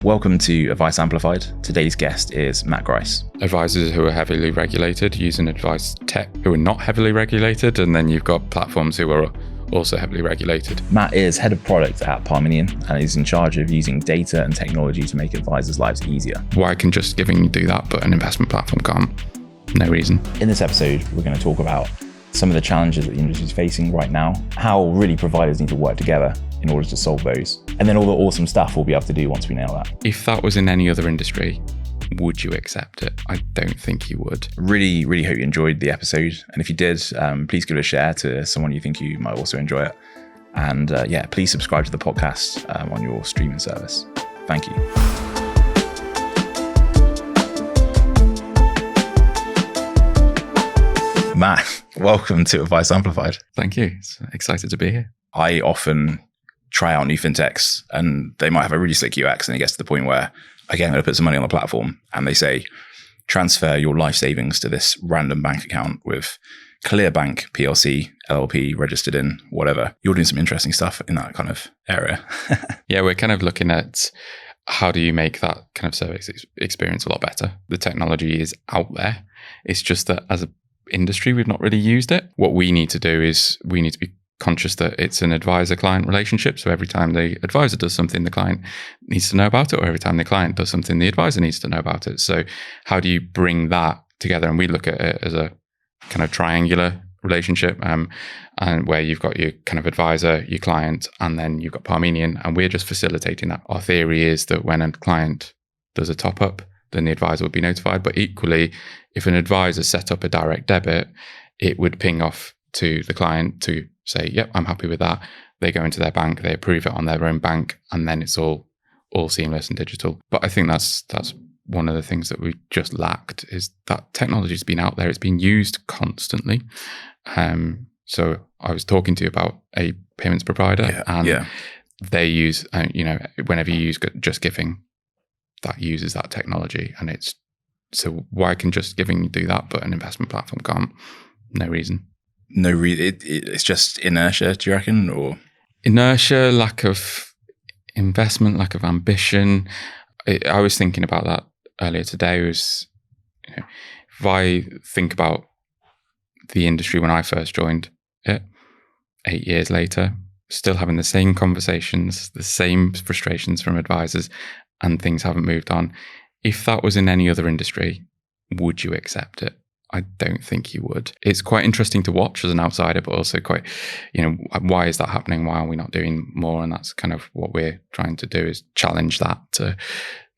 Welcome to Advice Amplified. Today's guest is Mat Grice. Advisors who are heavily regulated using advice tech who are not heavily regulated, and then you've got platforms who are also heavily regulated. Matt is head of product at Parmenion and is in charge of using data and technology to make advisors' lives easier. Why can just giving do that, but an investment platform can't? No reason. In this episode, we're going to talk about some of the challenges that the industry is facing right now, how really providers need to work together in order to solve those, and then all the awesome stuff we'll be able to do once we nail that. If that was in any other industry, would you accept it? I don't think you would. Really hope you enjoyed the episode. And if you did, please give it a share to someone you think you might also enjoy it. And please subscribe to the podcast on your streaming service. Thank you. Matt, welcome to Advice Amplified. Thank you. It's excited to be here. I often try out new fintechs and they might have a really slick UX, and it gets to the point where, okay, I'm going to put some money on the platform, and they say, transfer your life savings to this random bank account with Clearbank PLC, LLP, registered in whatever. You're doing some interesting stuff in that kind of area. Yeah, we're kind of looking at how do you make that kind of service experience a lot better. The technology is out there. It's just that as an industry, we've not really used it. What we need to do is we need to be conscious that it's an advisor-client relationship. So every time the advisor does something, the client needs to know about it, or every time the client does something, the advisor needs to know about it. So how do you bring that together? And we look at it as a kind of triangular relationship, and where you've got your kind of advisor, your client, and then you've got Parmenion, and we're just facilitating that. Our theory is that when a client does a top-up, then the advisor would be notified. But equally, if an advisor set up a direct debit, it would ping off to the client to say, yep, I'm happy with that. They go into their bank, they approve it on their own bank, and then it's all seamless and digital. But I think that's one of the things that we just lacked, is that technology's been out there. It's been used constantly. So I was talking to you about a payments provider, they use, whenever you use Just Giving, that uses that technology. And it's, so why can Just Giving do that, but an investment platform can't? No reason. No reason. It's just inertia, do you reckon? Or inertia, lack of investment, lack of ambition. I was thinking about that earlier today. Was, if I think about the industry when I first joined it, 8 years later, still having the same conversations, the same frustrations from advisors, and things haven't moved on. If that was in any other industry, would you accept it? I don't think you would. It's quite interesting to watch as an outsider, but also quite, why is that happening? Why are we not doing more? And that's kind of what we're trying to do, is challenge that to,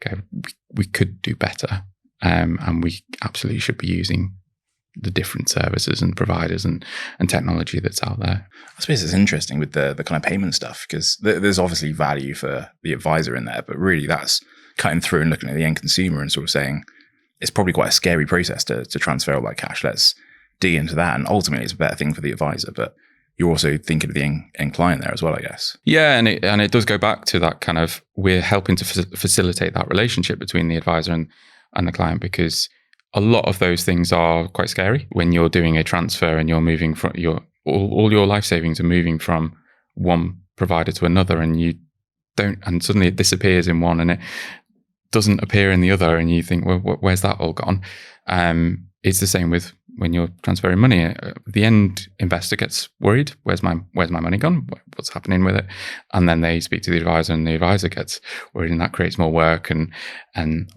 okay, we could do better. And we absolutely should be using the different services and providers and technology that's out there. I suppose it's interesting with the kind of payment stuff, because there's obviously value for the advisor in there, but really that's cutting through and looking at the end consumer and sort of saying, it's probably quite a scary process to transfer all that cash. Let's dig into that. And ultimately, it's a better thing for the advisor, but you're also thinking of the end client there as well, I guess. Yeah, and it does go back to that kind of, we're helping to facilitate that relationship between the advisor and the client, because a lot of those things are quite scary when you're doing a transfer and you're moving from all your life savings are moving from one provider to another, and you don't, and suddenly it disappears in one and it doesn't appear in the other, and you think, well, where's that all gone? It's the same with when you're transferring money. The end investor gets worried. Where's my money gone? What's happening with it? And then they speak to the advisor, and the advisor gets worried, and that creates more work and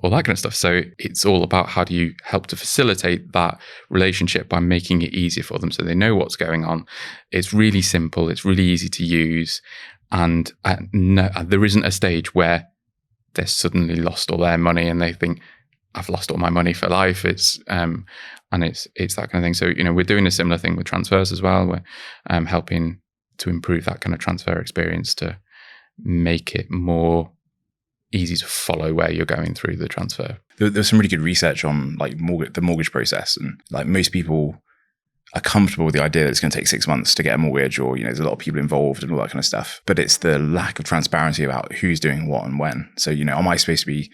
all that kind of stuff. So it's all about how do you help to facilitate that relationship by making it easier for them, so they know what's going on. It's really simple. It's really easy to use, and there isn't a stage where they're suddenly lost all their money and they think, I've lost all my money for life. It's that kind of thing. So, we're doing a similar thing with transfers as well. We're helping to improve that kind of transfer experience to make it more easy to follow where you're going through the transfer. There's some really good research on like the mortgage process, and like most people are comfortable with the idea that it's going to take 6 months to get a mortgage, or, there's a lot of people involved and all that kind of stuff. But it's the lack of transparency about who's doing what and when. So, am I supposed to be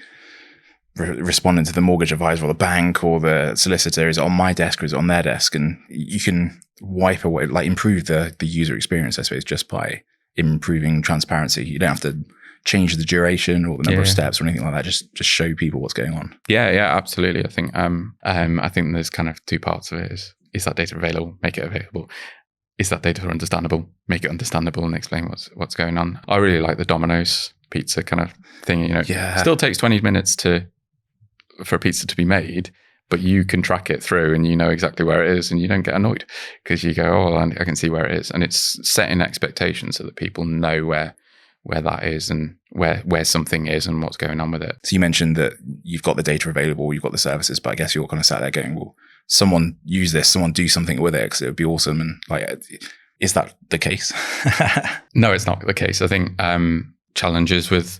responding to the mortgage advisor or the bank or the solicitor? Is it on my desk or is it on their desk? And you can wipe away, like improve the user experience, I suppose, just by improving transparency. You don't have to change the duration or the number of steps or anything like that. Just show people what's going on. Yeah, absolutely. I think there's kind of two parts of it. Is that data available? Make it available. Is that data understandable? Make it understandable and explain what's going on. I really like the Domino's pizza kind of thing. Still takes 20 minutes for a pizza to be made, but you can track it through and you know exactly where it is, and you don't get annoyed because you go, oh, I can see where it is. And it's setting expectations so that people know where that is and where something is and what's going on with it. So you mentioned that you've got the data available, you've got the services, but I guess you're kind of sat there going, well, someone use this, someone do something with it because it would be awesome. And like, is that the case? No, it's not the case. I think challenges with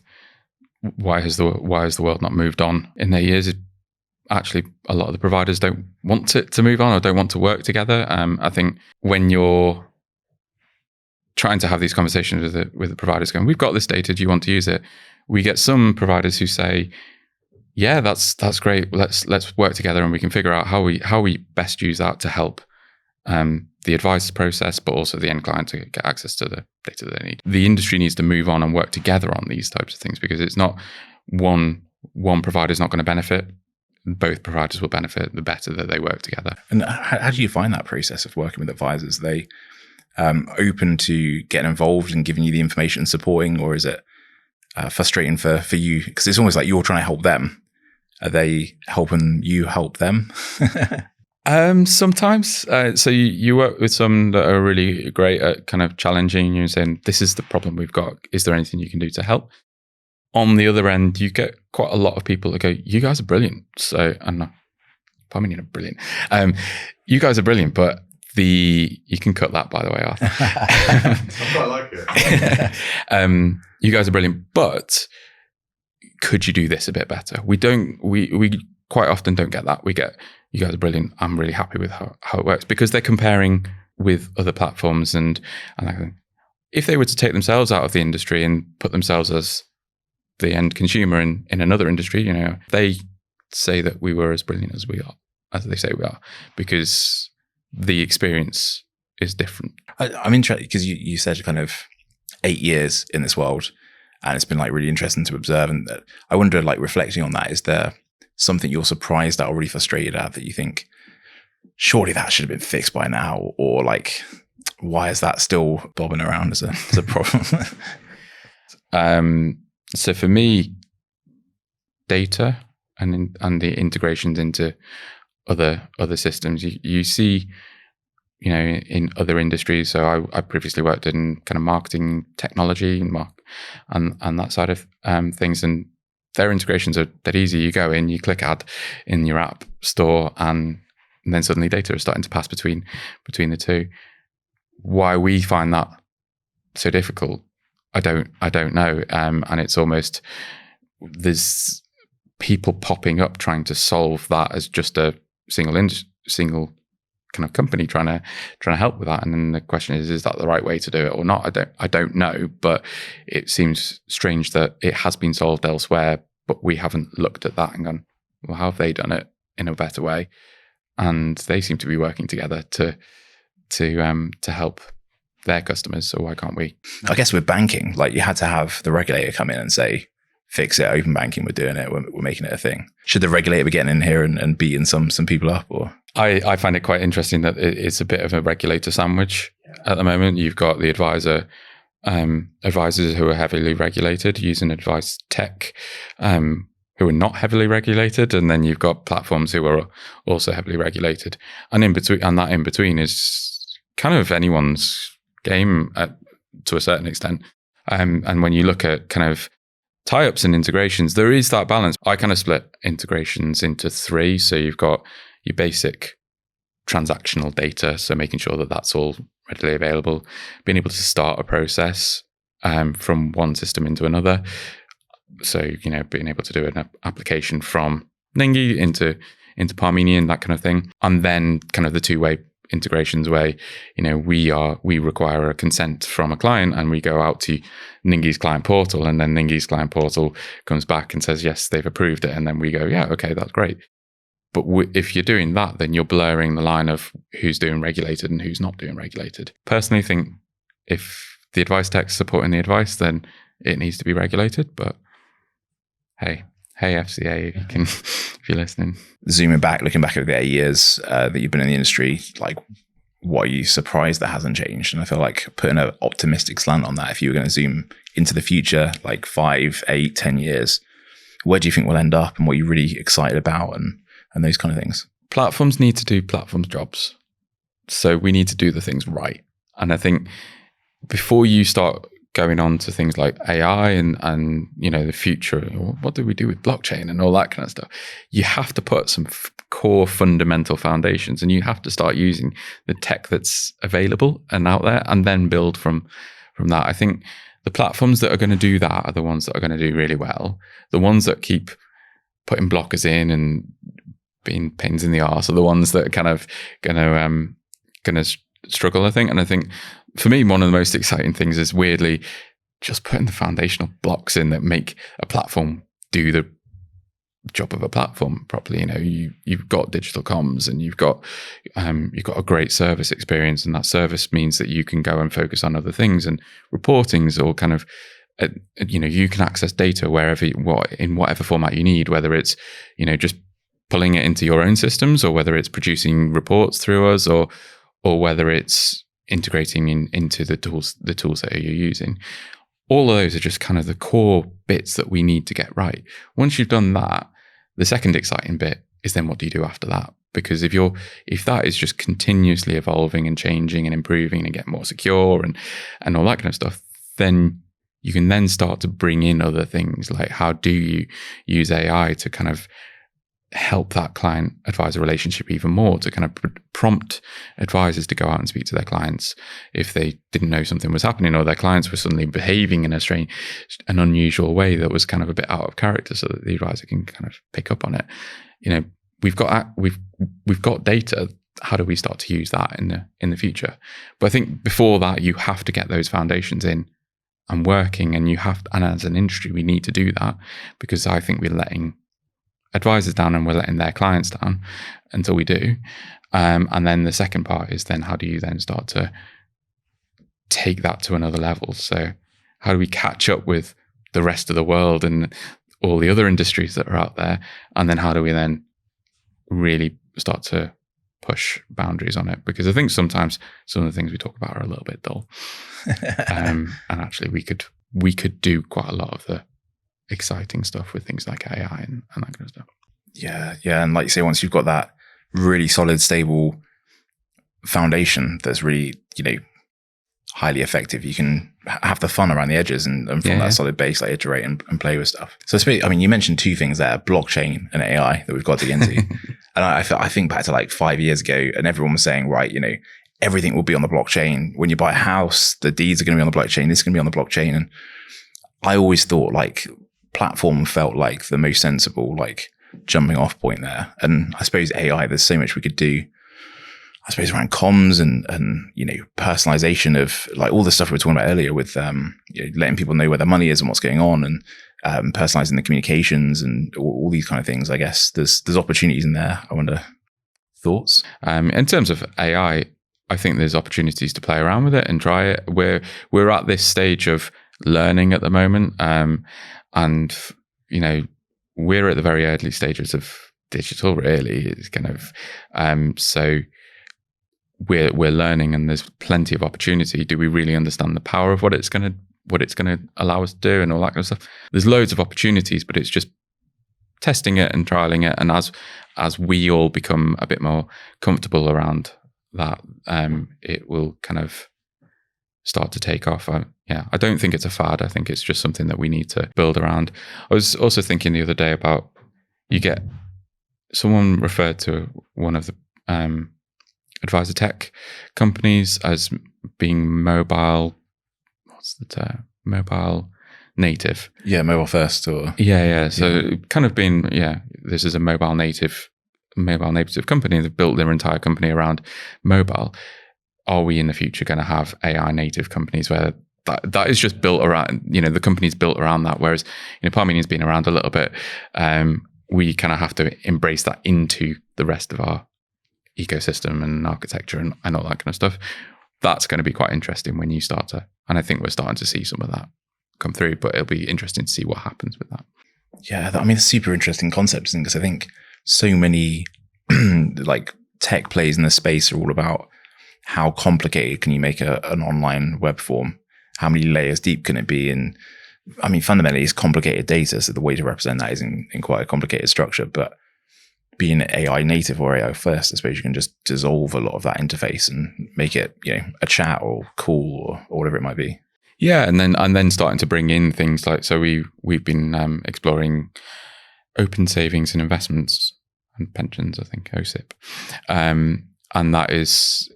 why has the world not moved on in their years? Actually, a lot of the providers don't want it to move on or don't want to work together. I think when you're trying to have these conversations with the providers going, we've got this data, do you want to use it? We get some providers who say, yeah, that's great. Let's work together and we can figure out how we best use that to help the advice process, but also the end client to get access to the data that they need. The industry needs to move on and work together on these types of things, because it's not one provider is not going to benefit. Both providers will benefit the better that they work together. And how do you find that process of working with advisors? Are they open to getting involved and giving you the information and supporting, or is it frustrating for you? Because it's almost like you're trying to help them. Are they helping you help them? Sometimes. So you work with some that are really great at kind of challenging you and saying, this is the problem we've got. Is there anything you can do to help? On the other end, you get quite a lot of people that go, you guys are brilliant. So, and Parmenion are brilliant. You guys are brilliant, but you can cut that, by the way, Arthur. I quite like it. You guys are brilliant, but could you do this a bit better? We quite often don't get that. We get, you guys are brilliant. I'm really happy with how it works, because they're comparing with other platforms. And I think if they were to take themselves out of the industry and put themselves as the end consumer in another industry, they say that we were as brilliant as we are, as they say we are, because the experience is different. I'm interested because you said kind of 8 years in this world, and it's been like really interesting to observe. And I wonder, like, reflecting on that, is there something you're surprised at or really frustrated at that you think, surely that should have been fixed by now, or like, why is that still bobbing around as a problem? So for me, data and the integrations into other systems, you see, in other industries. So I previously worked in kind of marketing technology and that side of things, and their integrations are that easy. You go in, you click add in your app store, and then suddenly data is starting to pass between the two. Why we find that so difficult, I don't know. And it's almost, there's people popping up trying to solve that as just a single kind of company trying to help with that. And then the question is that the right way to do it or not? I don't know, but it seems strange that it has been solved elsewhere, but we haven't looked at that and gone, well, how have they done it in a better way? And they seem to be working together to help their customers. So why can't we? I guess with banking, like, you had to have the regulator come in and say, fix it, open banking, we're doing it, we're making it a thing. Should the regulator be getting in here and beating some people up? Or I find it quite interesting that it's a bit of a regulator sandwich at the moment. You've got the advisors who are heavily regulated using advice tech, who are not heavily regulated, and then you've got platforms who are also heavily regulated. And in between is kind of anyone's game to a certain extent. And when you look at kind of tie-ups and integrations, there is that balance. I kind of split integrations into 3. So you've got your basic transactional data, so making sure that that's all readily available, being able to start a process from one system into another. So, being able to do an application from Ningy into Parmenion, that kind of thing. And then kind of the two-way integrations where, we require a consent from a client and we go out to Ningy's client portal, and then Ningy's client portal comes back and says, yes, they've approved it. And then we go, yeah, okay, that's great. But if you're doing that, then you're blurring the line of who's doing regulated and who's not doing regulated. Personally, think if the advice tech's supporting the advice, then it needs to be regulated. But hey FCA, you can, if you're listening. Zooming back, looking back over the 8 years that you've been in the industry, like, what are you surprised that hasn't changed? And I feel like putting an optimistic slant on that, if you were going to zoom into the future, like 5, 8, 10 years, where do you think we'll end up, and what are you really excited about, and those kind of things? Platforms need to do platform jobs. So we need to do the things right. And I think before you start going on to things like AI and the future, or what do we do with blockchain and all that kind of stuff, you have to put some core fundamental foundations, and you have to start using the tech that's available and out there, and then build from that. I think the platforms that are going to do that are the ones that are going to do really well. The ones that keep putting blockers in and being pains in the arse are the ones that are kind of going to struggle, I think. And I think for me, one of the most exciting things is weirdly just putting the foundational blocks in that make a platform do the job of a platform properly. You've got digital comms, and you've got a great service experience, and that service means that you can go and focus on other things, and reportings, or kind of you can access data wherever in whatever format you need, whether it's just pulling it into your own systems, or whether it's producing reports through us, or whether it's integrating into the tools that you're using. All of those are just kind of the core bits that we need to get right. Once you've done that, the second exciting bit is then what do you do after that? Because if that is just continuously evolving and changing and improving and getting more secure and all that kind of stuff, then you can then start to bring in other things, like how do you use AI to kind of help that client advisor relationship even more, to kind of prompt advisors to go out and speak to their clients if they didn't know something was happening, or their clients were suddenly behaving in an unusual way that was kind of a bit out of character, so that the advisor can kind of pick up on it. We've got data. How do we start to use that in the future? But I think before that, you have to get those foundations in and working, and as an industry, we need to do that, because I think we're letting advisors down, and we're letting their clients down until we do. And then the second part is then how do you then start to take that to another level? So how do we catch up with the rest of the world and all the other industries that are out there? And then how do we then really start to push boundaries on it? Because I think sometimes some of the things we talk about are a little bit dull. And actually we could do quite a lot of the exciting stuff with things like AI and that kind of stuff. Yeah. And like you say, once you've got that really solid, stable foundation that's really, highly effective, you can have the fun around the edges and from that solid base, like iterate and play with stuff. So you mentioned two things there, blockchain and AI, that we've got to get into. And I think back to like 5 years ago, and everyone was saying, right, everything will be on the blockchain. When you buy a house, the deeds are going to be on the blockchain. This is going to be on the blockchain. And I always thought like platform felt like the most sensible, like jumping off point there. And I suppose AI, there's so much we could do, I suppose, around comms and personalization of like all the stuff we were talking about earlier with, letting people know where their money is and what's going on, and personalizing the communications and all these kind of things. I guess there's opportunities in there. I wonder, thoughts? In terms of AI, I think there's opportunities to play around with it and try it. We're at this stage of learning at the moment. And, we're at the very early stages of digital, really. It's kind of, so we're learning, and there's plenty of opportunity. Do we really understand the power of what it's going to allow us to do and all that kind of stuff? There's loads of opportunities, but it's just testing it and trialing it. And as we all become a bit more comfortable around that, it will kind of start to take off. I don't think it's a fad. I think it's just something that we need to build around. I was also thinking the other day about, someone referred to one of the advisor tech companies as being mobile. What's the term? Mobile native. Yeah, mobile first, or So kind of being this is a mobile native company. They've built their entire company around mobile. Are we in the future going to have AI native companies where that is just built around, the company's built around that, whereas Parmenion's been around a little bit. We kind of have to embrace that into the rest of our ecosystem and architecture and all that kind of stuff. That's going to be quite interesting when you start to, and I think we're starting to see some of that come through, but it'll be interesting to see what happens with that. Yeah, I mean, it's a super interesting concept, isn't it? Because I think so many like tech plays in the space are all about how complicated can you make an online web form? How many layers deep can it be? And I mean, fundamentally, it's complicated data. So the way to represent that is in quite a complicated structure. But being AI native or AI first, I suppose you can just dissolve a lot of that interface and make it, a chat or call or whatever it might be. Yeah, and then starting to bring in things like, so we've been exploring open savings and investments and pensions, I think, OSIP, and that is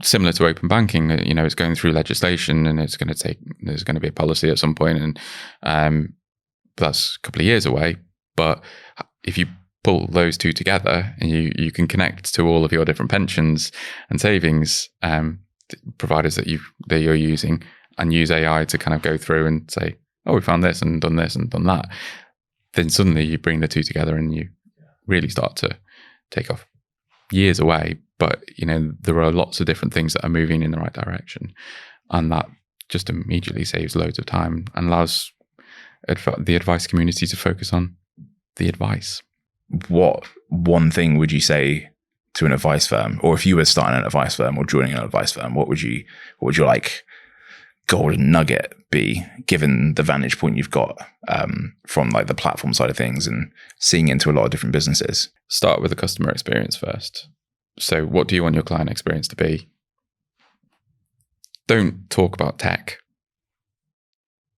similar to open banking. It's going through legislation, and there's going to be a policy at some point, and that's a couple of years away. But if you pull those two together, and you can connect to all of your different pensions and savings providers that you're using, and use AI to kind of go through and say, oh, we found this and done that, then suddenly you bring the two together and you really start to take off. Years away, but there are lots of different things that are moving in the right direction, and that just immediately saves loads of time and allows the advice community to focus on the advice. What one thing would you say to an advice firm, or if you were starting an advice firm or joining an advice firm, what would your like golden nugget be, given the vantage point you've got from like the platform side of things and seeing into a lot of different businesses? Start with the customer experience first. So what do you want your client experience to be? Don't talk about tech.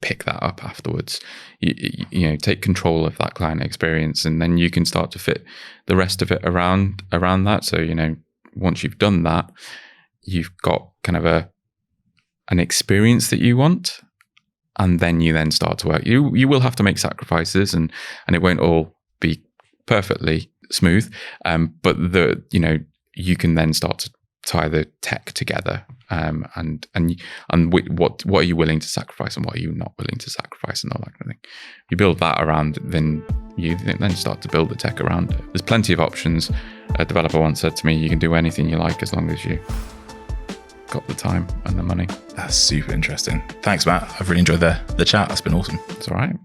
Pick that up afterwards. You take control of that client experience, and then you can start to fit the rest of it around that. So, once you've done that, you've got kind of an experience that you want, and then you then start to work. You will have to make sacrifices, and it won't all be perfectly smooth. But you can then start to tie the tech together, and what are you willing to sacrifice and what are you not willing to sacrifice, and all that kind of thing. You build that around, then you then start to build the tech around it. There's plenty of options. A developer once said to me, you can do anything you like as long as you got the time and the money. That's super interesting. Thanks, Matt. I've really enjoyed the chat. That's been awesome. It's all right.